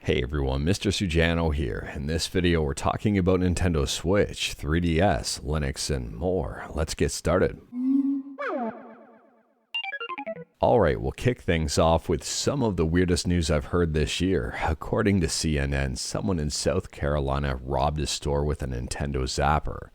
Hey everyone, Mr. Sujano here. In this video, we're talking about Nintendo Switch, 3DS, Linux, and more. Let's get started. Alright, we'll kick things off with some of the weirdest news I've heard this year. According to CNN, someone in South Carolina robbed a store with a Nintendo Zapper.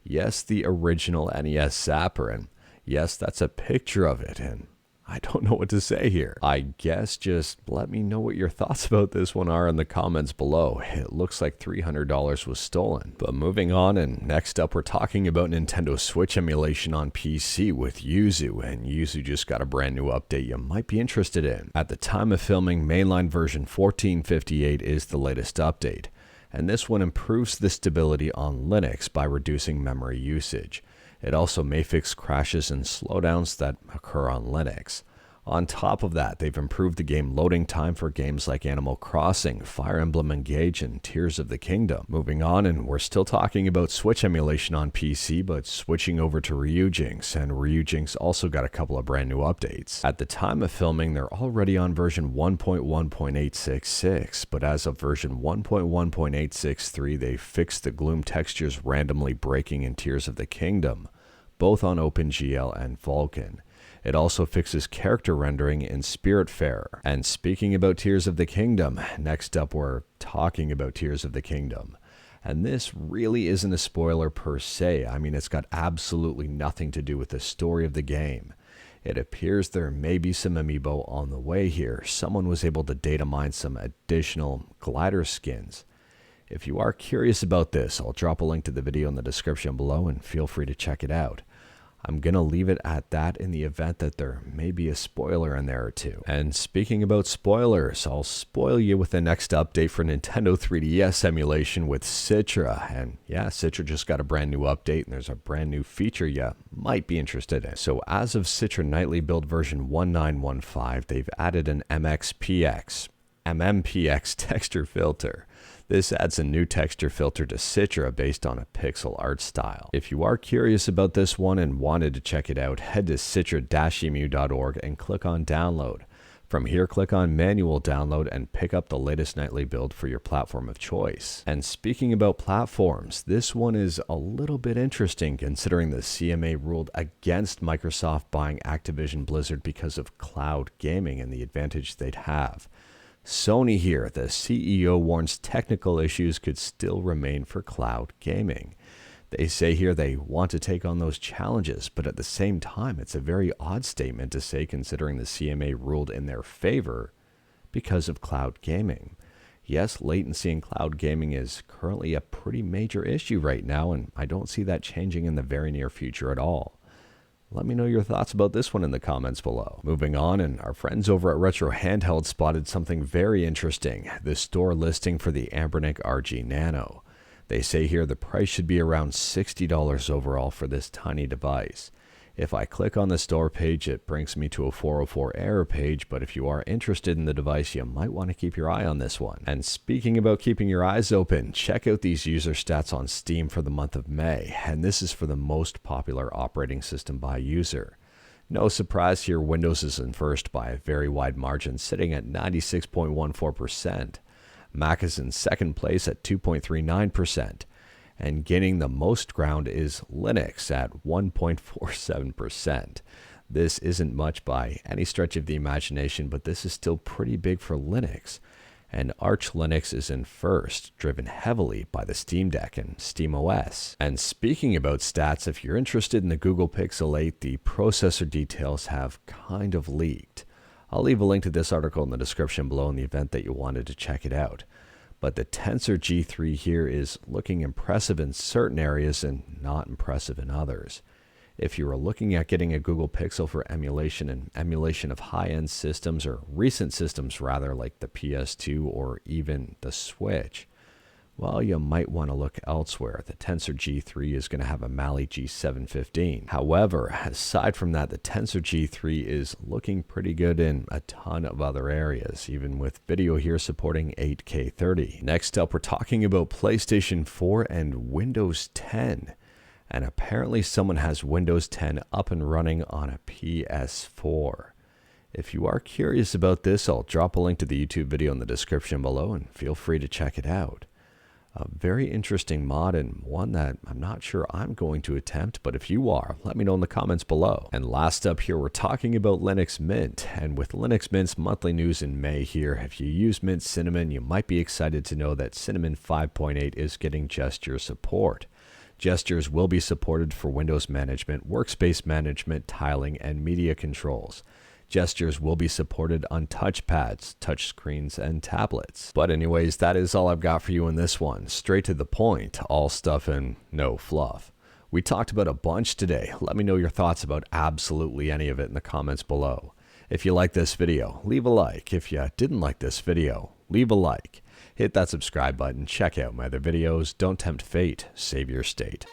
Yes, the original NES Zapper, and yes, that's a picture of it, and I don't know what to say here. I guess just let me know what your thoughts about this one are in the comments below. It looks like $300 was stolen. But moving on, and next up we're talking about Nintendo Switch emulation on PC with YUZU, and YUZU just got a brand new update you might be interested in. At the time of filming, mainline version 1458 is the latest update, and this one improves the stability on Linux by reducing memory usage. It also may fix crashes and slowdowns that occur on Linux. On top of that, they've improved the game loading time for games like Animal Crossing, Fire Emblem Engage, and Tears of the Kingdom. Moving on, and we're still talking about Switch emulation on PC, but switching over to Ryujinx, and Ryujinx also got a couple of brand new updates. At the time of filming, they're already on version 1.1.866, but as of version 1.1.863, they fixed the gloom textures randomly breaking in Tears of the Kingdom, both on OpenGL and Vulkan. It also fixes character rendering in Spiritfarer. And speaking about Tears of the Kingdom, next up we're talking about Tears of the Kingdom. And this really isn't a spoiler per se. I mean, it's got absolutely nothing to do with the story of the game. It appears there may be some amiibo on the way here. Someone was able to data mine some additional glider skins. If you are curious about this, I'll drop a link to the video in the description below and feel free to check it out. I'm going to leave it at that in the event that there may be a spoiler in there or two. And speaking about spoilers, I'll spoil you with the next update for Nintendo 3DS emulation with Citra. And yeah, Citra just got a brand new update and there's a brand new feature you might be interested in. So as of Citra Nightly Build version 1915, they've added an MMPX texture filter. This adds a new texture filter to Citra based on a pixel art style. If you are curious about this one and wanted to check it out, head to citra-emu.org and click on download. From here, click on manual download and pick up the latest nightly build for your platform of choice. And speaking about platforms, this one is a little bit interesting considering the CMA ruled against Microsoft buying Activision Blizzard because of cloud gaming and the advantage they'd have. Sony here, the CEO warns technical issues could still remain for cloud gaming. They say here they want to take on those challenges, but at the same time, it's a very odd statement to say considering the CMA ruled in their favor because of cloud gaming. Yes, latency in cloud gaming is currently a pretty major issue right now, and I don't see that changing in the very near future at all. Let me know your thoughts about this one in the comments below. Moving on, and our friends over at Retro Handheld spotted something very interesting, the store listing for the Anbernic RG Nano. They say here the price should be around $60 overall for this tiny device. If I click on the store page, it brings me to a 404 error page, but if you are interested in the device, you might want to keep your eye on this one. And speaking about keeping your eyes open, check out these user stats on Steam for the month of May, and this is for the most popular operating system by user. No surprise here, Windows is in first by a very wide margin, sitting at 96.14%. Mac is in second place at 2.39%. And gaining the most ground is Linux at 1.47%. This isn't much by any stretch of the imagination, but this is still pretty big for Linux. And Arch Linux is in first, driven heavily by the Steam Deck and SteamOS. And speaking about stats, if you're interested in the Google Pixel 8, the processor details have kind of leaked. I'll leave a link to this article in the description below in the event that you wanted to check it out. But the Tensor G3 here is looking impressive in certain areas and not impressive in others. If you are looking at getting a Google Pixel for emulation and emulation of high-end systems, or recent systems rather, like the PS2 or even the Switch, well, you might want to look elsewhere. The Tensor G3 is going to have a Mali G715. However, aside from that, the Tensor G3 is looking pretty good in a ton of other areas, even with video here supporting 8K 30. Next up, we're talking about PlayStation 4 and Windows 10. And apparently someone has Windows 10 up and running on a PS4. If you are curious about this, I'll drop a link to the YouTube video in the description below and feel free to check it out. A very interesting mod and one that I'm not sure I'm going to attempt, but if you are, let me know in the comments below. And last up here, we're talking about Linux Mint. And with Linux Mint's monthly news in May here, if you use Mint Cinnamon, you might be excited to know that Cinnamon 5.8 is getting gesture support. Gestures will be supported for Windows management, workspace management, tiling, and media controls. Gestures will be supported on touchpads, touchscreens, and tablets. But anyways, that is all I've got for you in this one. Straight to the point, all stuff and no fluff. We talked about a bunch today. Let me know your thoughts about absolutely any of it in the comments below. If you like this video, leave a like. If you didn't like this video, leave a like. Hit that subscribe button, check out my other videos. Don't tempt fate, save your state.